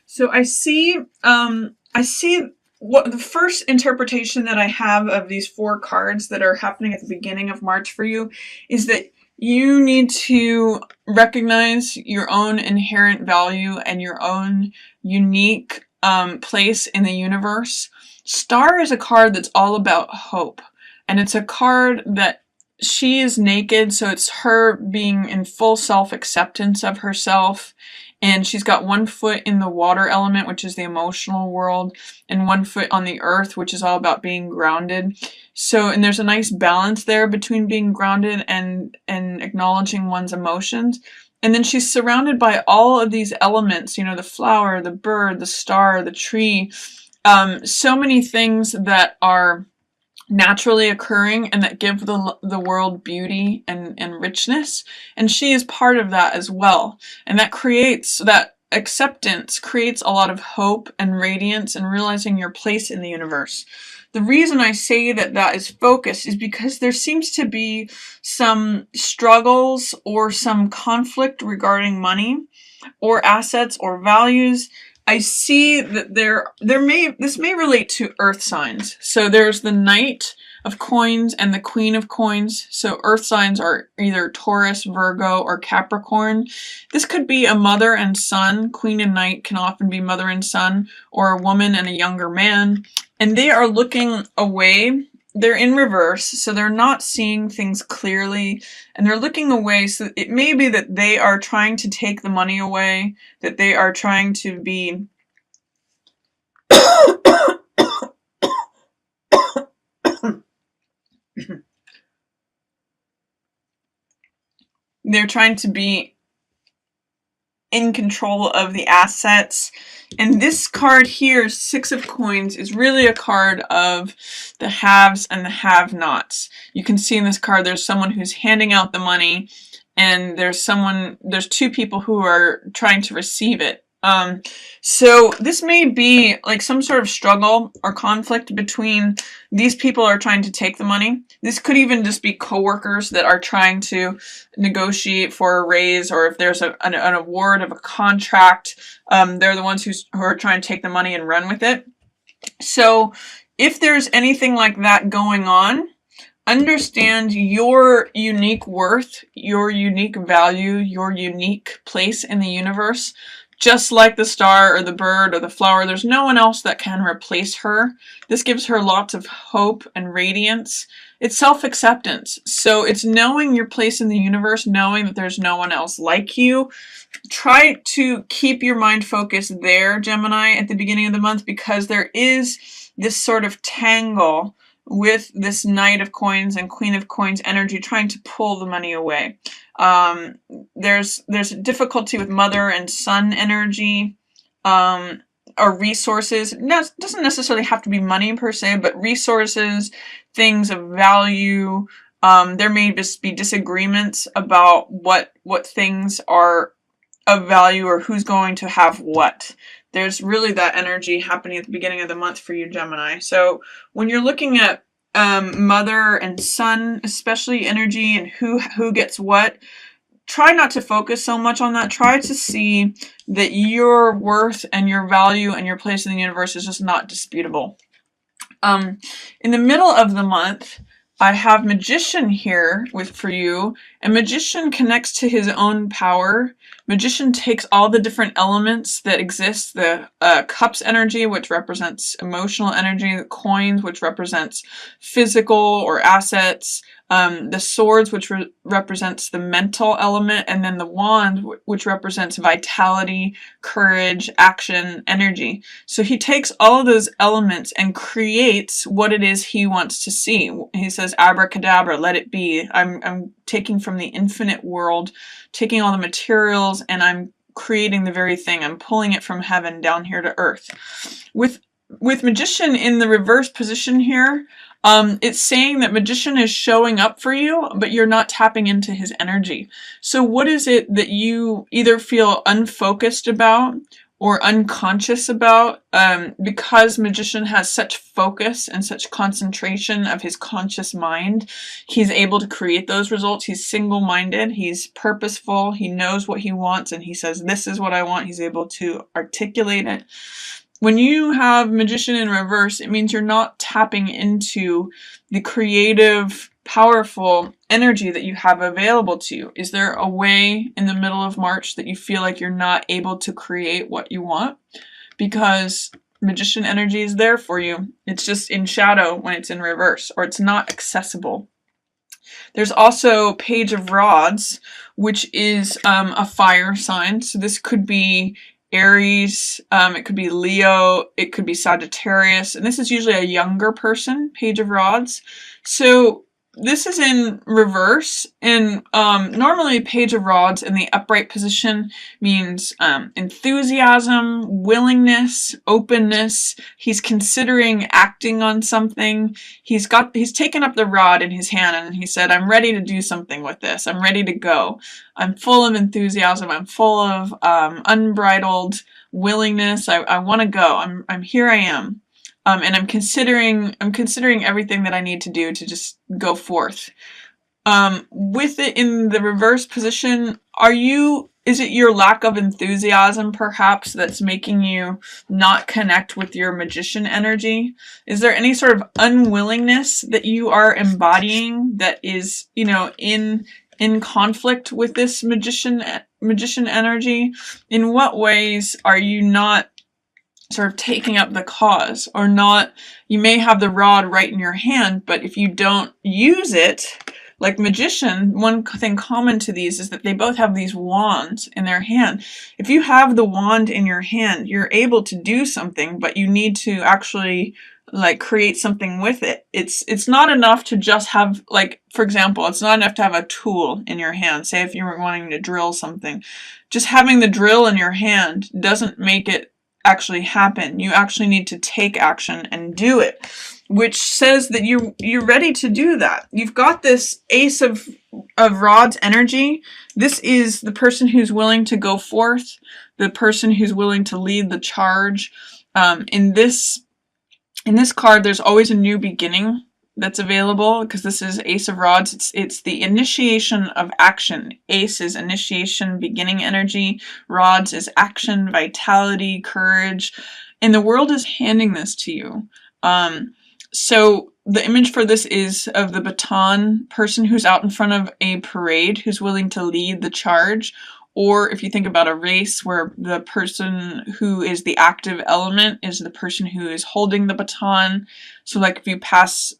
So I see what the first interpretation that I have of these four cards that are happening at the beginning of March for you is that you need to recognize your own inherent value and your own unique place in the universe. Star is a card that's all about hope, and it's a card that she is naked, so it's her being in full self-acceptance of herself. And she's got one foot in the water element, which is the emotional world, and one foot on the earth, which is all about being grounded. So, and there's a nice balance there between being grounded and acknowledging one's emotions. And then she's surrounded by all of these elements, the flower, the bird, the star, the tree, so many things that are naturally occurring and that give the world beauty and richness, and she is part of that as well. And that acceptance creates a lot of hope and radiance and realizing your place in the universe. The reason I say that is focus is because there seems to be some struggles or some conflict regarding money or assets or values. I see that this may relate to earth signs. So there's the Knight of Coins and the Queen of Coins. So earth signs are either Taurus, Virgo, or Capricorn. This could be a mother and son. Queen and Knight can often be mother and son, or a woman and a younger man. And they are looking away. They're in reverse, so they're not seeing things clearly, and they're looking away. So it may be that they are trying to take the money away, that they are trying to be they're trying to be in control of the assets. And this card here, Six of Coins, is really a card of the haves and the have-nots. You can see in this card there's someone who's handing out the money, and there's two people who are trying to receive it. So this may be like some sort of struggle or conflict between these people are trying to take the money. This could even just be coworkers that are trying to negotiate for a raise, or if there's an award of a contract, they're the ones who are trying to take the money and run with it. So if there's anything like that going on, understand your unique worth, your unique value, your unique place in the universe. Just like the star or the bird or the flower, there's no one else that can replace her. This gives her lots of hope and radiance. It's self-acceptance. So it's knowing your place in the universe, knowing that there's no one else like you. Try to keep your mind focused there, Gemini, at the beginning of the month, because there is this sort of tangle with this Knight of Coins and Queen of Coins energy trying to pull the money away. There's difficulty with mother and son energy, or resources. It doesn't necessarily have to be money per se, but resources, things of value. There may just be disagreements about what things are of value or who's going to have what. There's really that energy happening at the beginning of the month for you, Gemini. So when you're looking at mother and son, especially energy and who gets what, try not to focus so much on that. Try to see that your worth and your value and your place in the universe is just not disputable. In the middle of the month, I have Magician here for you, and Magician connects to his own power. Magician takes all the different elements that exist, the Cups energy, which represents emotional energy, the Coins, which represents physical or assets, the Swords, which represents the mental element, and then the Wand, which represents vitality, courage, action, energy. So he takes all of those elements and creates what it is he wants to see. He says, abracadabra, let it be. I'm taking from the infinite world, taking all the materials, and I'm creating the very thing. I'm pulling it from heaven down here to earth. With Magician in the reverse position here, it's saying that Magician is showing up for you, but you're not tapping into his energy. So what is it that you either feel unfocused about, or unconscious about, because Magician has such focus and such concentration of his conscious mind. He's able to create those results. He's single-minded, he's purposeful, he knows what he wants, and he says, this is what I want. He's able to articulate it. When you have Magician in reverse, it means you're not tapping into the creative, powerful energy that you have available to you. Is there a way in the middle of March that you feel like you're not able to create what you want? Because Magician energy is there for you. It's just in shadow when it's in reverse, or it's not accessible. There's also Page of Rods, which is a fire sign. So this could be Aries, it could be Leo, it could be Sagittarius, and this is usually a younger person, Page of Rods. So this is in reverse, and normally Page of Rods in the upright position means enthusiasm, willingness, openness. He's considering acting on something. He's taken up the rod in his hand and he said, I'm ready to do something with this. I'm ready to go. I'm full of enthusiasm. I'm full of unbridled willingness. I want to go. Here I am. And I'm considering everything that I need to do to just go forth. With it in the reverse position, is it your lack of enthusiasm perhaps that's making you not connect with your Magician energy? Is there any sort of unwillingness that you are embodying that is, in conflict with this magician energy? In what ways are you not sort of taking up the cause, or not? You may have the rod right in your hand, but if you don't use it, like Magician, one thing common to these is that they both have these wands in their hand. If you have the wand in your hand, you're able to do something, but you need to actually create something with it. It's not enough to just have, for example, it's not enough to have a tool in your hand. Say if you were wanting to drill something, just having the drill in your hand doesn't make it actually happen. You actually need to take action and do it, which says that you're ready to do that. You've got this Ace of Rods energy. This is the person who's willing to go forth, the person who's willing to lead the charge. In this card, there's always a new beginning that's available, because this is Ace of Rods. It's the initiation of action. Ace is initiation, beginning energy. Rods is action, vitality, courage. And the world is handing this to you. So the image for this is of the baton person who's out in front of a parade, who's willing to lead the charge. Or if you think about a race where the person who is the active element is the person who is holding the baton. So if you pass,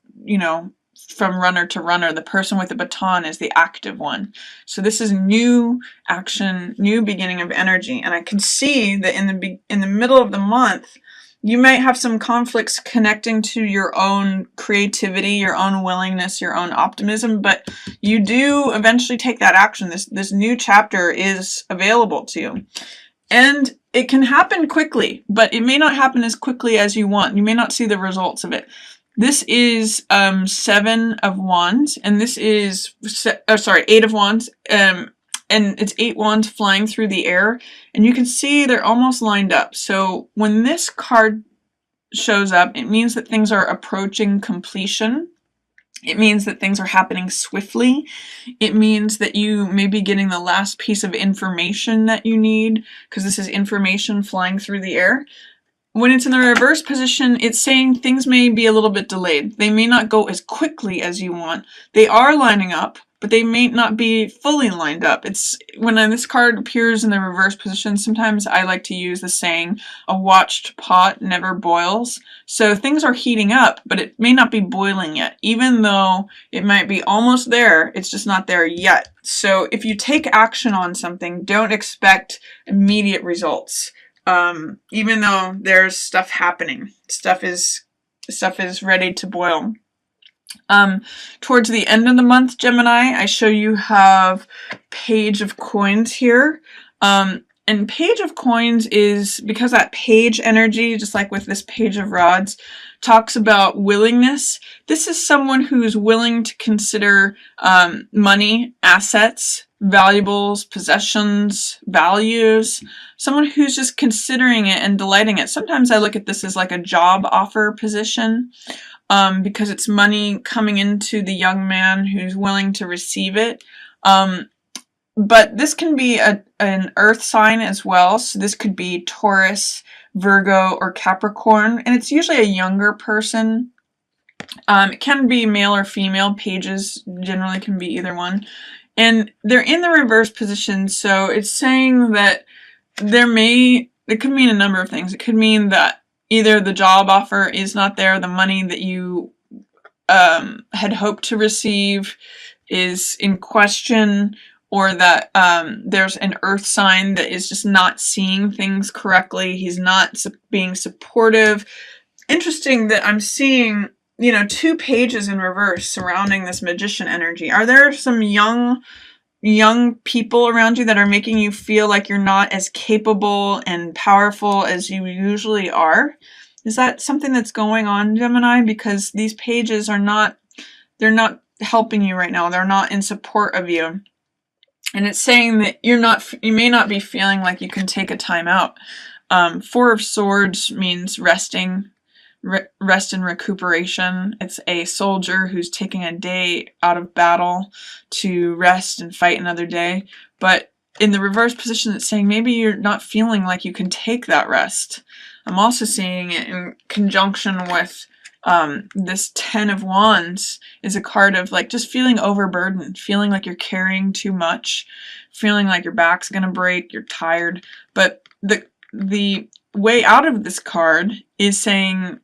from runner to runner, the person with the baton is the active one. So this is new action, new beginning of energy. And I can see that in the middle of the month, you might have some conflicts connecting to your own creativity, your own willingness, your own optimism, but you do eventually take that action. This new chapter is available to you. And it can happen quickly, but it may not happen as quickly as you want. You may not see the results of it. This is 7 of Wands, and this is 8 of Wands, and it's 8 wands flying through the air, and you can see they're almost lined up. So when this card shows up, it means that things are approaching completion. It means that things are happening swiftly. It means that you may be getting the last piece of information that you need, because this is information flying through the air. When it's in the reverse position, it's saying things may be a little bit delayed. They may not go as quickly as you want. They are lining up, but they may not be fully lined up. It's when this card appears in the reverse position, sometimes I like to use the saying, a watched pot never boils. So things are heating up, but it may not be boiling yet. Even though it might be almost there, it's just not there yet. So if you take action on something, don't expect immediate results. Even though there's stuff happening, stuff is ready to boil. Towards the end of the month, Gemini, I show you have Page of Coins here. And Page of Coins is, because that page energy, just like with this Page of Rods, talks about willingness. This is someone who's willing to consider money, assets, valuables, possessions, values, someone who's just considering it and delighting it. Sometimes I look at this as like a job offer position, because it's money coming into the young man who's willing to receive it. But this can be an earth sign as well. So this could be Taurus, Virgo, or Capricorn. And it's usually a younger person. It can be male or female. Pages generally can be either one. And they're in the reverse position. So it's saying that it could mean a number of things. It could mean that either the job offer is not there, the money that you had hoped to receive is in question, or that there's an earth sign that is just not seeing things correctly. He's not being supportive. Interesting that I'm seeing, 2 pages in reverse surrounding this magician energy. Are there some young people around you that are making you feel like you're not as capable and powerful as you usually are? Is that something that's going on, Gemini? Because these pages they're not helping you right now. They're not in support of you. And it's saying that you may not be feeling like you can take a time out. 4 of Swords means resting, rest and recuperation. It's a soldier who's taking a day out of battle to rest and fight another day. But in the reverse position, it's saying maybe you're not feeling like you can take that rest. I'm also seeing it in conjunction with this 10 of Wands is a card of like just feeling overburdened, feeling like you're carrying too much, feeling like your back's gonna break, you're tired. But the way out of this card is saying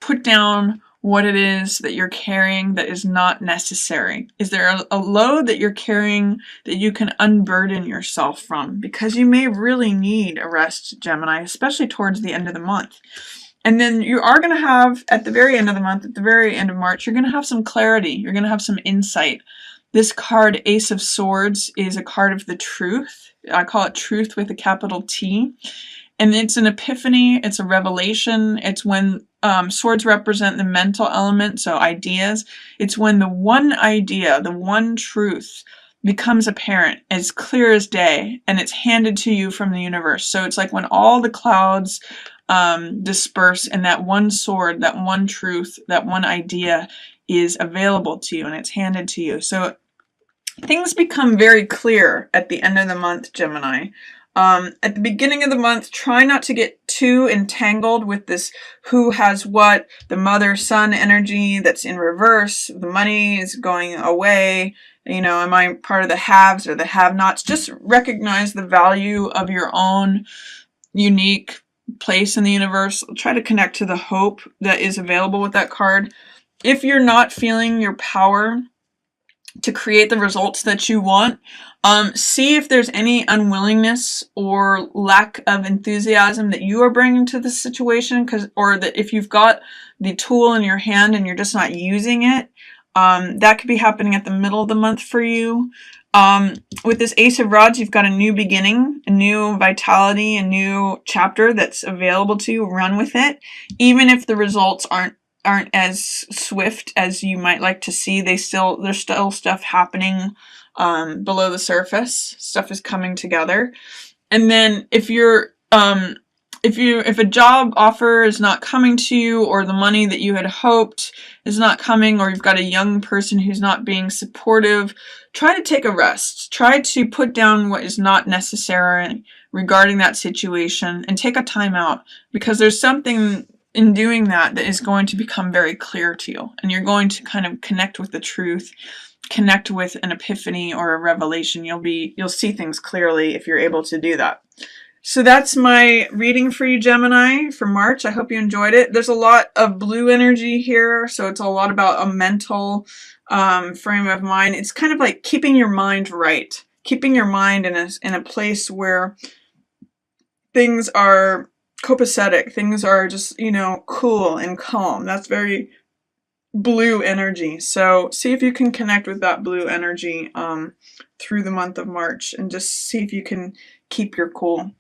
put down what it is that you're carrying that is not necessary. Is there a load that you're carrying that you can unburden yourself from? Because you may really need a rest, Gemini, especially towards the end of the month. And then you are going to have, at the very end of the month, at the very end of March, you're going to have some clarity. You're going to have some insight. This card, Ace of Swords, is a card of the truth. I call it truth with a capital T. And it's an epiphany. It's a revelation. It's when swords represent the mental element, so ideas. It's when the one idea, the one truth, becomes apparent, as clear as day, and it's handed to you from the universe. So it's like when all the clouds disperse and that one sword, that one truth, that one idea is available to you and it's handed to you. So things become very clear at the end of the month, Gemini. At the beginning of the month, try not to get too entangled with this who has what, the mother-son energy that's in reverse, the money is going away, am I part of the haves or the have-nots? Just recognize the value of your own unique place in the universe. Try to connect to the hope that is available with that card. If you're not feeling your power to create the results that you want, see if there's any unwillingness or lack of enthusiasm that you are bringing to the situation, or that if you've got the tool in your hand and you're just not using it, that could be happening at the middle of the month for you. With this Ace of Rods, you've got a new beginning, a new vitality, a new chapter that's available to you. Run with it. Even if the results aren't as swift as you might like to see, there's still stuff happening below the surface. Stuff is coming together. And then if a job offer is not coming to you, or the money that you had hoped is not coming, or you've got a young person who's not being supportive, try to take a rest. Try to put down what is not necessary regarding that situation and take a time out, because there's something in doing that is going to become very clear to you, and you're going to kind of connect with the truth, connect with an epiphany or a revelation. You'll see things clearly if you're able to do that. So that's my reading for you, Gemini, for March. I hope you enjoyed it. There's a lot of blue energy here, so it's a lot about a mental frame of mind. It's kind of like keeping your mind right, keeping your mind in a place where things are copacetic, things are just, cool and calm. That's very blue energy. So see if you can connect with that blue energy through the month of March, and just see if you can keep your cool.